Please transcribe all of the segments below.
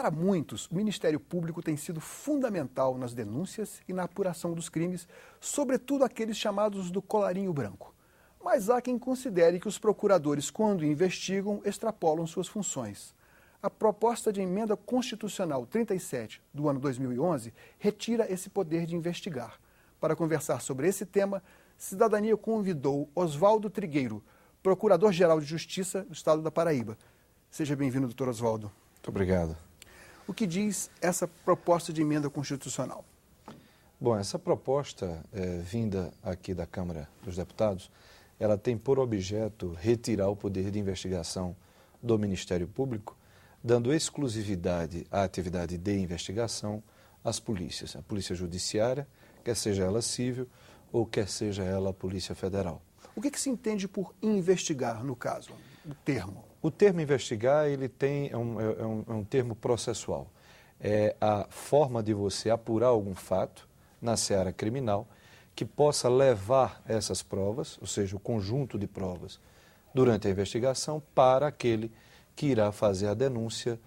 Para muitos, o Ministério Público tem sido fundamental nas denúncias e na apuração dos crimes, sobretudo aqueles chamados do colarinho branco. Mas há quem considere que os procuradores, quando investigam, extrapolam suas funções. A proposta de emenda constitucional 37 do ano 2011 retira esse poder de investigar. Para conversar sobre esse tema, Cidadania convidou Oswaldo Trigueiro, Procurador-Geral de Justiça do Estado da Paraíba. Seja bem-vindo, doutor Oswaldo. Muito obrigado. O que diz essa proposta de emenda constitucional? Bom, essa proposta vinda aqui da Câmara dos Deputados, ela tem por objeto retirar o poder de investigação do Ministério Público, dando exclusividade à atividade de investigação às polícias, a Polícia Judiciária, quer seja ela civil ou quer seja ela a Polícia Federal. O que se entende por investigar, no caso, o termo? O termo investigar, ele é um termo processual. É a forma de você apurar algum fato na seara criminal que possa levar essas provas, ou seja, o conjunto de provas, durante a investigação para aquele que irá fazer a denúncia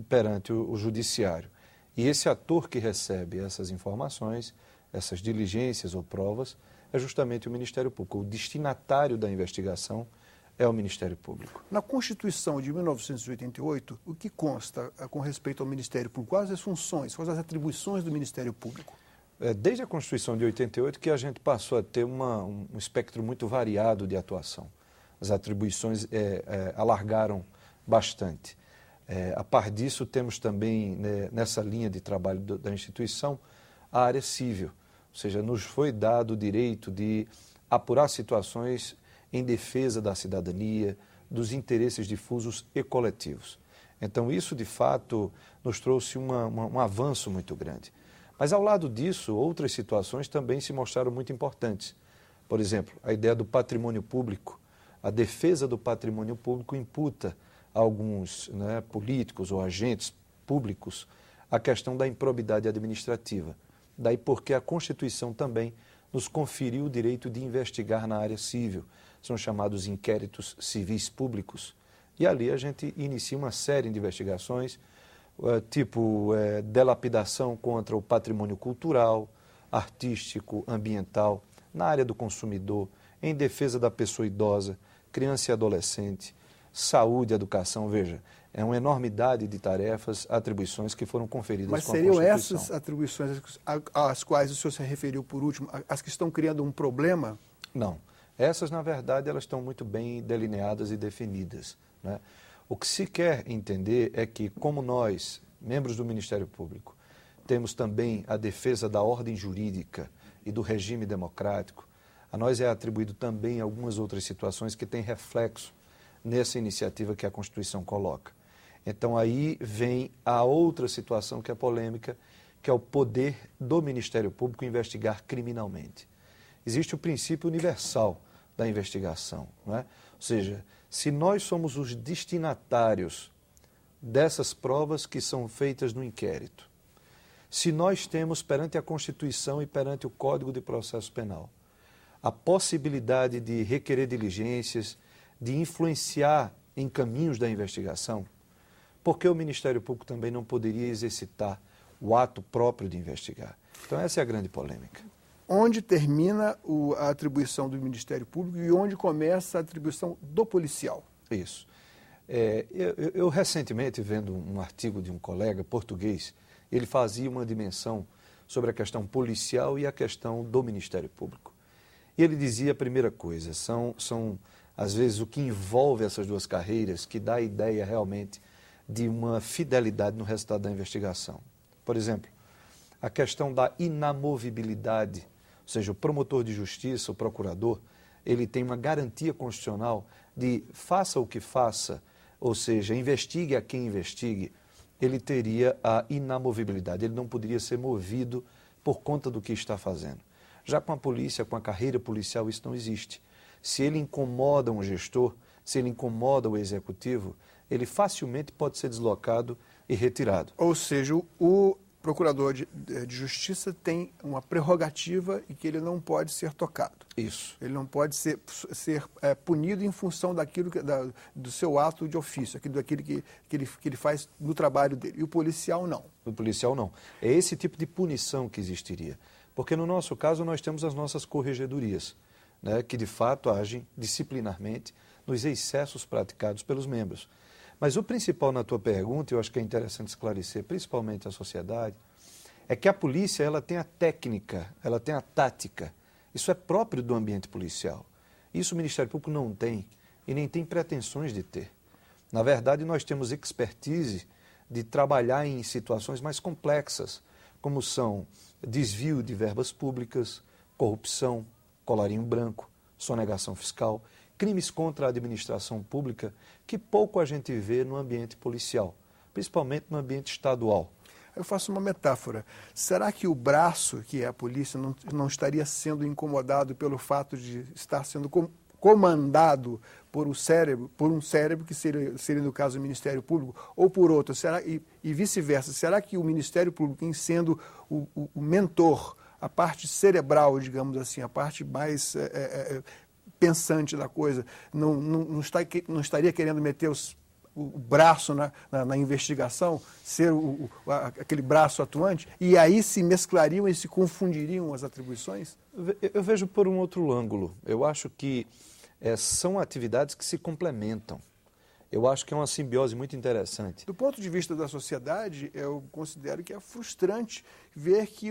perante o judiciário. E esse ator que recebe essas informações, essas diligências ou provas, é justamente o Ministério Público. O destinatário da investigação é o Ministério Público. Na Constituição de 1988, o que consta com respeito ao Ministério Público? Quais as funções, quais as atribuições do Ministério Público? Desde a Constituição de 88 que a gente passou a ter um espectro muito variado de atuação. As atribuições alargaram bastante. A par disso, temos também, nessa linha de trabalho da instituição, a área civil, ou seja, nos foi dado o direito de apurar situações em defesa da cidadania, dos interesses difusos e coletivos. Então, isso, de fato, nos trouxe um avanço muito grande. Mas, ao lado disso, outras situações também se mostraram muito importantes. Por exemplo, a ideia do patrimônio público. A defesa do patrimônio público imputa a alguns políticos ou agentes públicos a questão da improbidade administrativa. Daí porque a Constituição também nos conferiu o direito de investigar na área civil. São chamados inquéritos civis públicos. E ali a gente inicia uma série de investigações, tipo delapidação contra o patrimônio cultural, artístico, ambiental, na área do consumidor, em defesa da pessoa idosa, criança e adolescente, saúde, educação, veja, é uma enormidade de tarefas, atribuições que foram conferidas com a Constituição. Mas seriam essas atribuições às quais o senhor se referiu por último, as que estão criando um problema? Não. Essas, na verdade, elas estão muito bem delineadas e definidas, né? O que se quer entender é que, como nós, membros do Ministério Público, temos também a defesa da ordem jurídica e do regime democrático, a nós é atribuído também algumas outras situações que têm reflexo nessa iniciativa que a Constituição coloca. Então, aí vem a outra situação que é polêmica, que é o poder do Ministério Público investigar criminalmente. Existe o princípio universal da investigação, não é? Ou seja, se nós somos os destinatários dessas provas que são feitas no inquérito, se nós temos perante a Constituição e perante o Código de Processo Penal a possibilidade de requerer diligências, de influenciar em caminhos da investigação, por que o Ministério Público também não poderia exercitar o ato próprio de investigar? Então essa é a grande polêmica. Onde termina a atribuição do Ministério Público e onde começa a atribuição do policial? Isso. Eu recentemente, vendo um artigo de um colega português, ele fazia uma dimensão sobre a questão policial e a questão do Ministério Público. E ele dizia a primeira coisa, são às vezes o que envolve essas duas carreiras que dá a ideia realmente de uma fidelidade no resultado da investigação. Por exemplo, a questão da inamovibilidade, ou seja, o promotor de justiça, o procurador, ele tem uma garantia constitucional de faça o que faça, ou seja, investigue a quem investigue, ele teria a inamovibilidade, ele não poderia ser movido por conta do que está fazendo. Já com a polícia, com a carreira policial, isso não existe. Se ele incomoda um gestor, se ele incomoda o executivo, ele facilmente pode ser deslocado e retirado. Ou seja, procurador de justiça tem uma prerrogativa e que ele não pode ser tocado. Isso. Ele não pode ser punido em função daquilo do seu ato de ofício, daquilo que ele faz no trabalho dele. E o policial não. O policial não. É esse tipo de punição que existiria. Porque no nosso caso nós temos as nossas corregedorias, né, que de fato agem disciplinarmente nos excessos praticados pelos membros. Mas o principal na tua pergunta, eu acho que é interessante esclarecer, principalmente a sociedade, é que a polícia ela tem a técnica, ela tem a tática. Isso é próprio do ambiente policial. Isso o Ministério Público não tem e nem tem pretensões de ter. Na verdade, nós temos expertise de trabalhar em situações mais complexas, como são desvio de verbas públicas, corrupção, colarinho branco, sonegação fiscal, crimes contra a administração pública, que pouco a gente vê no ambiente policial, principalmente no ambiente estadual. Eu faço uma metáfora. Será que o braço, que é a polícia, não estaria sendo incomodado pelo fato de estar sendo comandado por um cérebro que seria no caso o Ministério Público, ou por outro, e vice-versa? Será que o Ministério Público, em sendo o mentor, a parte cerebral, digamos assim, a parte mais pensante da coisa, não estaria querendo meter o braço na investigação, ser aquele braço atuante, e aí se mesclariam e se confundiriam as atribuições? Eu vejo por um outro ângulo. Eu acho que são atividades que se complementam. Eu acho que é uma simbiose muito interessante. Do ponto de vista da sociedade, eu considero que é frustrante ver que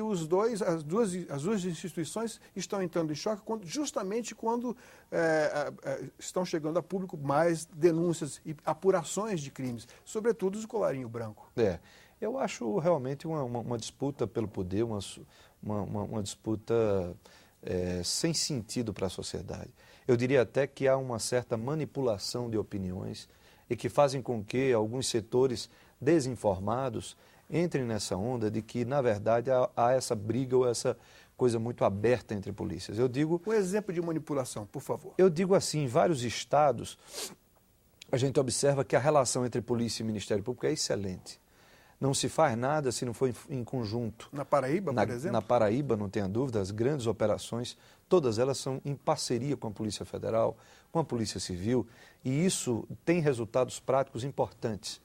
as duas instituições estão entrando em choque justamente quando estão chegando a público mais denúncias e apurações de crimes, sobretudo os colarinho branco. Eu acho realmente uma disputa pelo poder, uma disputa sem sentido para a sociedade. Eu diria até que há uma certa manipulação de opiniões e que fazem com que alguns setores desinformados entrem nessa onda de que, na verdade, há essa briga ou essa coisa muito aberta entre polícias. Eu digo... Um exemplo de manipulação, por favor. Eu digo assim, em vários estados, a gente observa que a relação entre polícia e Ministério Público é excelente. Não se faz nada se não for em conjunto. Na Paraíba, por exemplo? Na Paraíba, não tenha dúvida, as grandes operações, todas elas são em parceria com a Polícia Federal, com a Polícia Civil, e isso tem resultados práticos importantes.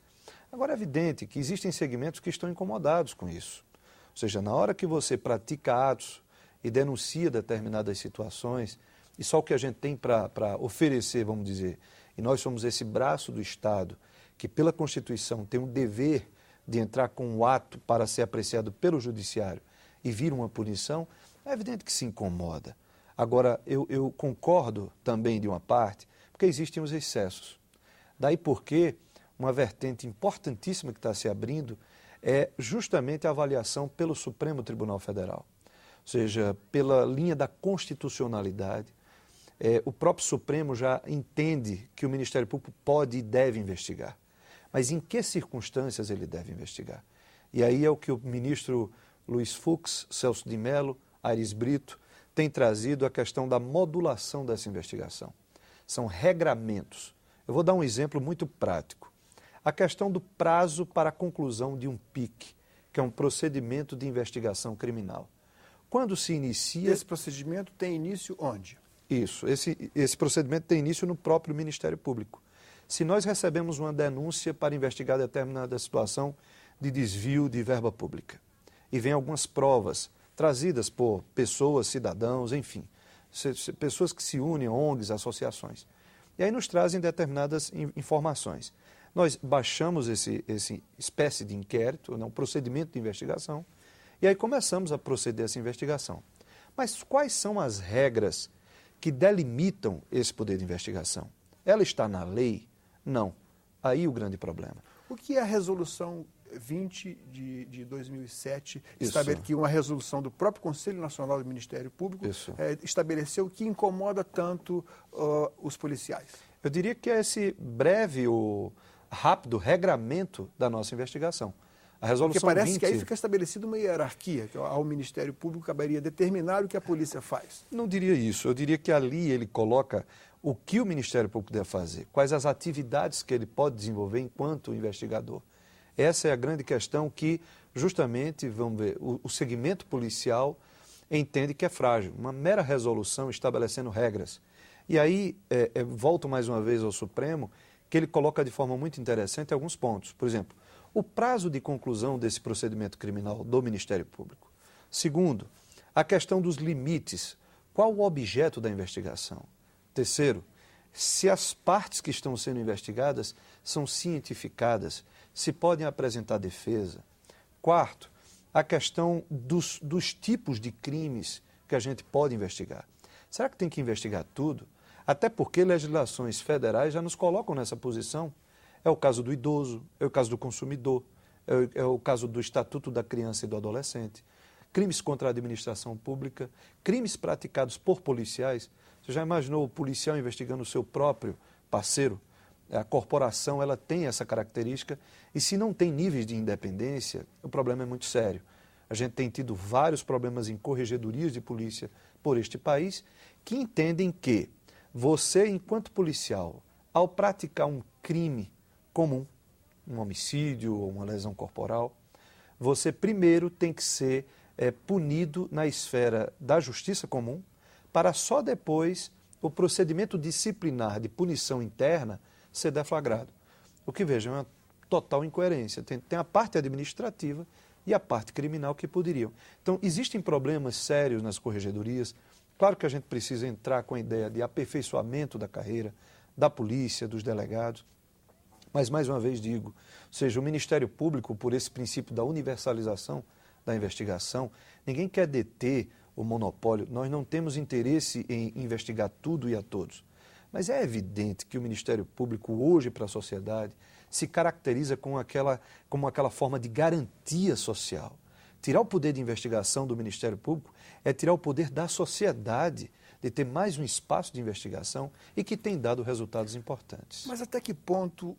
Agora, é evidente que existem segmentos que estão incomodados com isso. Ou seja, na hora que você pratica atos e denuncia determinadas situações, e só o que a gente tem para oferecer, vamos dizer, e nós somos esse braço do Estado, que pela Constituição tem o dever de entrar com um ato para ser apreciado pelo judiciário e vir uma punição, é evidente que se incomoda. Agora, eu concordo também de uma parte, porque existem os excessos. Daí porque uma vertente importantíssima que está se abrindo é justamente a avaliação pelo Supremo Tribunal Federal. Ou seja, pela linha da constitucionalidade, o próprio Supremo já entende que o Ministério Público pode e deve investigar. Mas em que circunstâncias ele deve investigar? E aí é o que o ministro Luiz Fux, Celso de Mello, Aires Brito, tem trazido a questão da modulação dessa investigação. São regramentos. Eu vou dar um exemplo muito prático. A questão do prazo para a conclusão de um PIC, que é um procedimento de investigação criminal. Quando se inicia... Esse procedimento tem início onde? Isso, esse procedimento tem início no próprio Ministério Público. Se nós recebemos uma denúncia para investigar determinada situação de desvio de verba pública e vem algumas provas trazidas por pessoas, cidadãos, enfim, pessoas que se unem, ONGs, associações, e aí nos trazem determinadas informações. Nós baixamos esse espécie de inquérito, um procedimento de investigação, e aí começamos a proceder essa investigação. Mas quais são as regras que delimitam esse poder de investigação? Ela está na lei? Não. Aí o grande problema. O que é a resolução 20 de 2007, que uma resolução do próprio Conselho Nacional do Ministério Público estabeleceu que incomoda tanto os policiais? Eu diria que é esse breve ou rápido regramento da nossa investigação. A resolução Porque parece 20... que aí fica estabelecida uma hierarquia, que ao Ministério Público caberia determinar o que a polícia faz. Não diria isso. Eu diria que ali ele coloca o que o Ministério Público deve fazer, quais as atividades que ele pode desenvolver enquanto investigador. Essa é a grande questão que, justamente, vamos ver, o segmento policial entende que é frágil. Uma mera resolução estabelecendo regras. E aí, volto mais uma vez ao Supremo, que ele coloca de forma muito interessante alguns pontos. Por exemplo, o prazo de conclusão desse procedimento criminal do Ministério Público. Segundo, a questão dos limites. Qual o objeto da investigação? Terceiro, se as partes que estão sendo investigadas são cientificadas, se podem apresentar defesa. Quarto, a questão dos tipos de crimes que a gente pode investigar. Será que tem que investigar tudo? Até porque legislações federais já nos colocam nessa posição. É o caso do idoso, é o caso do consumidor, é o caso do Estatuto da Criança e do Adolescente, crimes contra a administração pública, crimes praticados por policiais. Você já imaginou o policial investigando o seu próprio parceiro? A corporação ela tem essa característica e se não tem níveis de independência, o problema é muito sério. A gente tem tido vários problemas em corregedorias de polícia por este país que entendem que você, enquanto policial, ao praticar um crime comum, um homicídio ou uma lesão corporal, você primeiro tem que ser punido na esfera da justiça comum, para só depois o procedimento disciplinar de punição interna ser deflagrado. O que, veja, é uma total incoerência. Tem a parte administrativa e a parte criminal que poderiam. Então, existem problemas sérios nas corregedorias. Claro que a gente precisa entrar com a ideia de aperfeiçoamento da carreira da polícia, dos delegados. Mas, mais uma vez digo, ou seja, o Ministério Público, por esse princípio da universalização da investigação, ninguém quer deter o monopólio. Nós não temos interesse em investigar tudo e a todos. Mas é evidente que o Ministério Público hoje para a sociedade se caracteriza como aquela forma de garantia social. Tirar o poder de investigação do Ministério Público é tirar o poder da sociedade de ter mais um espaço de investigação e que tem dado resultados importantes. Mas até que ponto,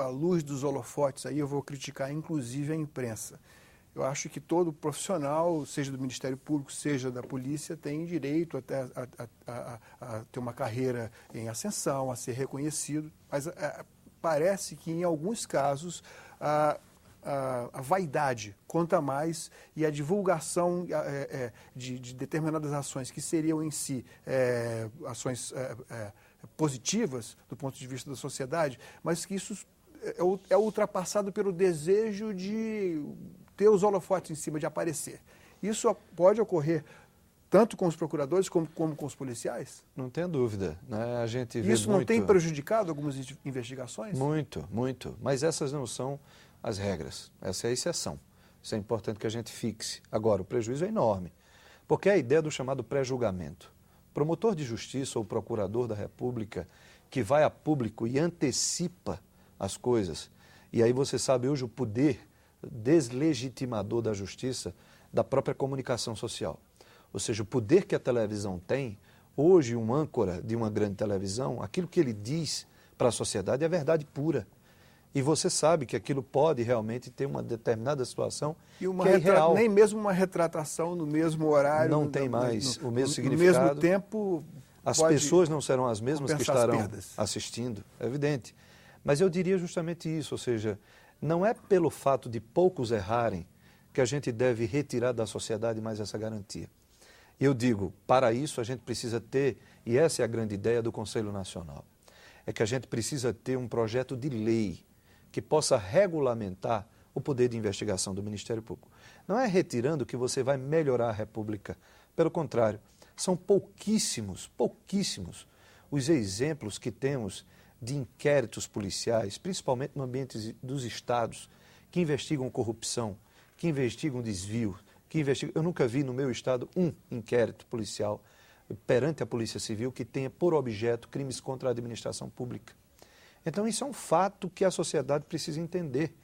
à luz dos holofotes, aí eu vou criticar inclusive a imprensa. Eu acho que todo profissional, seja do Ministério Público, seja da polícia, tem direito até a ter uma carreira em ascensão, a ser reconhecido, mas parece que em alguns casos a vaidade conta mais e a divulgação de determinadas ações que seriam em si ações positivas do ponto de vista da sociedade, mas que isso é ultrapassado pelo desejo de ter os holofotes em cima, de aparecer. Isso pode ocorrer tanto com os procuradores como com os policiais? Não tenha dúvida, né? A gente vê isso não tem prejudicado algumas investigações? Muito, muito. Mas essas não são as regras. Essa é a exceção. Isso é importante que a gente fixe. Agora, o prejuízo é enorme, porque é a ideia do chamado pré-julgamento. Promotor de justiça ou procurador da República que vai a público e antecipa as coisas. E aí você sabe hoje o poder deslegitimador da justiça, da própria comunicação social. Ou seja, o poder que a televisão tem, hoje um âncora de uma grande televisão, aquilo que ele diz para a sociedade é verdade pura. E você sabe que aquilo pode realmente ter uma determinada situação que é irreal. Nem mesmo uma retratação no mesmo horário. Não tem mais o mesmo significado. No mesmo tempo. As pessoas não serão as mesmas que estarão assistindo, é evidente. Mas eu diria justamente isso, ou seja, não é pelo fato de poucos errarem que a gente deve retirar da sociedade mais essa garantia. Eu digo, para isso a gente precisa ter, e essa é a grande ideia do Conselho Nacional, é que a gente precisa ter um projeto de lei que possa regulamentar o poder de investigação do Ministério Público. Não é retirando que você vai melhorar a República. Pelo contrário, são pouquíssimos os exemplos que temos de inquéritos policiais, principalmente no ambiente dos estados, que investigam corrupção, que investigam desvio, Eu nunca vi no meu estado um inquérito policial perante a Polícia Civil que tenha por objeto crimes contra a administração pública. Então isso é um fato que a sociedade precisa entender,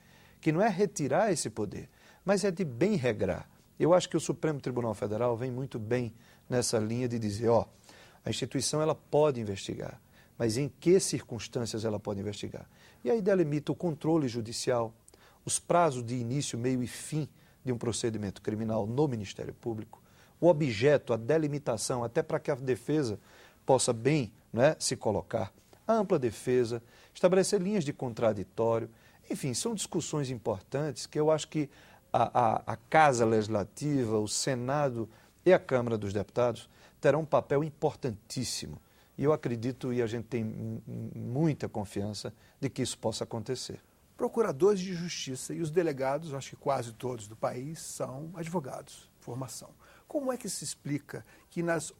que não é retirar esse poder, mas é de bem regrar. Eu acho que o Supremo Tribunal Federal vem muito bem nessa linha de dizer, a instituição ela pode investigar, mas em que circunstâncias ela pode investigar? E aí delimita o controle judicial, os prazos de início, meio e fim de um procedimento criminal no Ministério Público, o objeto, a delimitação, até para que a defesa possa bem se colocar, a ampla defesa, estabelecer linhas de contraditório. Enfim, são discussões importantes que eu acho que a Casa Legislativa, o Senado e a Câmara dos Deputados terão um papel importantíssimo. E eu acredito, e a gente tem muita confiança, de que isso possa acontecer. Procuradores de Justiça e os delegados, acho que quase todos do país, são advogados, formação. Como é que se explica que nas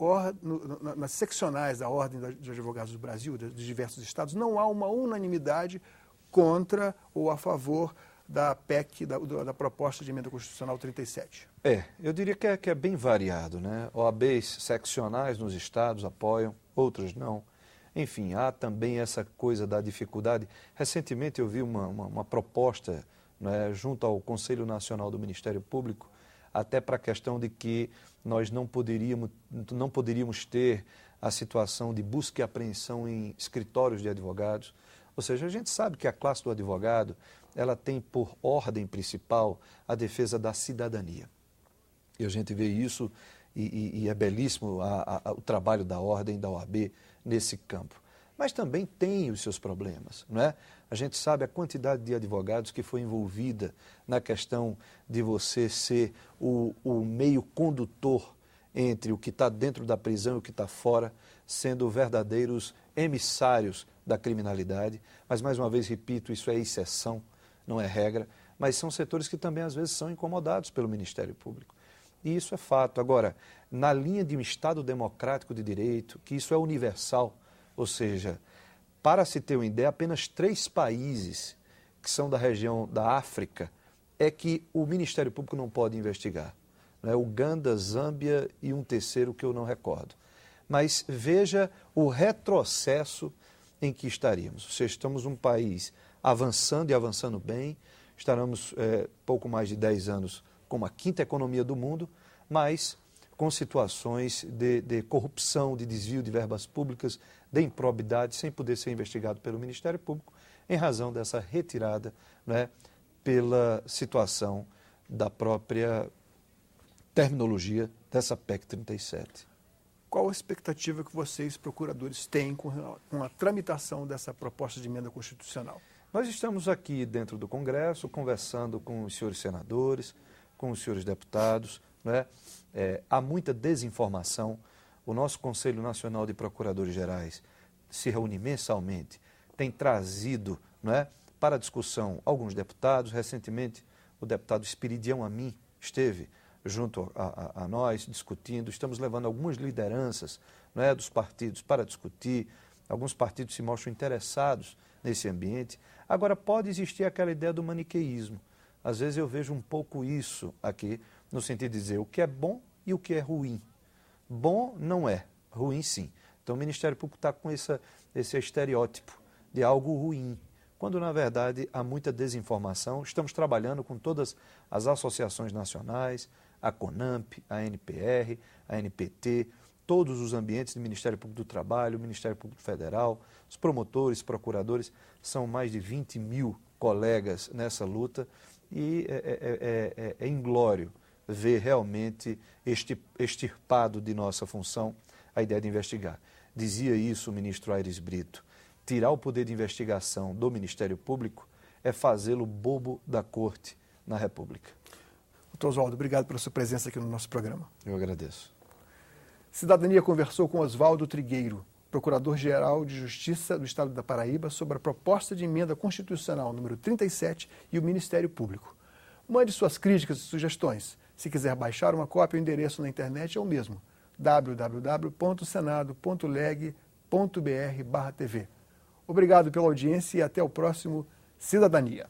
seccionais da Ordem dos Advogados do Brasil, dos diversos estados, não há uma unanimidade contra ou a favor da PEC, da proposta de emenda constitucional 37? Eu diria que é bem variado, né? OABs seccionais nos estados apoiam, outros não. Enfim, há também essa coisa da dificuldade. Recentemente eu vi uma proposta, né, junto ao Conselho Nacional do Ministério Público, até para a questão de que nós não poderíamos ter a situação de busca e apreensão em escritórios de advogados. Ou seja, a gente sabe que a classe do advogado, ela tem por ordem principal a defesa da cidadania. E a gente vê isso, e é belíssimo o trabalho da ordem, da OAB, nesse campo. Mas também tem os seus problemas, não é? A gente sabe a quantidade de advogados que foi envolvida na questão de você ser o meio condutor entre o que está dentro da prisão e o que está fora, sendo verdadeiros emissários da criminalidade. Mas, mais uma vez, repito, isso é exceção, não é regra, mas são setores que também, às vezes, são incomodados pelo Ministério Público. E isso é fato. Agora, na linha de um Estado democrático de direito, que isso é universal, ou seja, para se ter uma ideia, apenas 3 países que são da região da África é que o Ministério Público não pode investigar. Né? Uganda, Zâmbia e um terceiro que eu não recordo. Mas veja o retrocesso em que estaríamos. Ou seja, estamos um país avançando e avançando bem, estaremos pouco mais de 10 anos como a 5ª economia do mundo, mas com situações de corrupção, de desvio de verbas públicas, de improbidade, sem poder ser investigado pelo Ministério Público, em razão dessa retirada, né, pela situação da própria terminologia dessa PEC 37. Qual a expectativa que vocês, procuradores, têm com a tramitação dessa proposta de emenda constitucional? Nós estamos aqui dentro do Congresso, conversando com os senhores senadores, com os senhores deputados, né? Há muita desinformação. O nosso Conselho Nacional de Procuradores Gerais se reúne mensalmente, tem trazido, né, para discussão alguns deputados. Recentemente, o deputado Espiridião Amin esteve junto a nós discutindo. Estamos levando algumas lideranças, né, dos partidos para discutir. Alguns partidos se mostram interessados nesse ambiente. Agora, pode existir aquela ideia do maniqueísmo. Às vezes eu vejo um pouco isso aqui, no sentido de dizer o que é bom e o que é ruim. Bom não é, ruim sim. Então o Ministério Público está com esse estereótipo de algo ruim, quando na verdade há muita desinformação. Estamos trabalhando com todas as associações nacionais, a CONAMP, a NPR, a NPT, todos os ambientes do Ministério Público do Trabalho, o Ministério Público Federal, os promotores, procuradores, são mais de 20 mil colegas nessa luta. E é inglório ver realmente extirpado de nossa função a ideia de investigar. Dizia isso o ministro Aires Brito: tirar o poder de investigação do Ministério Público é fazê-lo bobo da corte na República. Doutor Oswaldo, obrigado pela sua presença aqui no nosso programa. Eu agradeço. Cidadania conversou com Oswaldo Trigueiro, Procurador-Geral de Justiça do Estado da Paraíba, sobre a proposta de emenda constitucional número 37 e o Ministério Público. Mande suas críticas e sugestões. Se quiser baixar uma cópia, o endereço na internet é o mesmo: www.senado.leg.br/tv. Obrigado pela audiência e até o próximo Cidadania.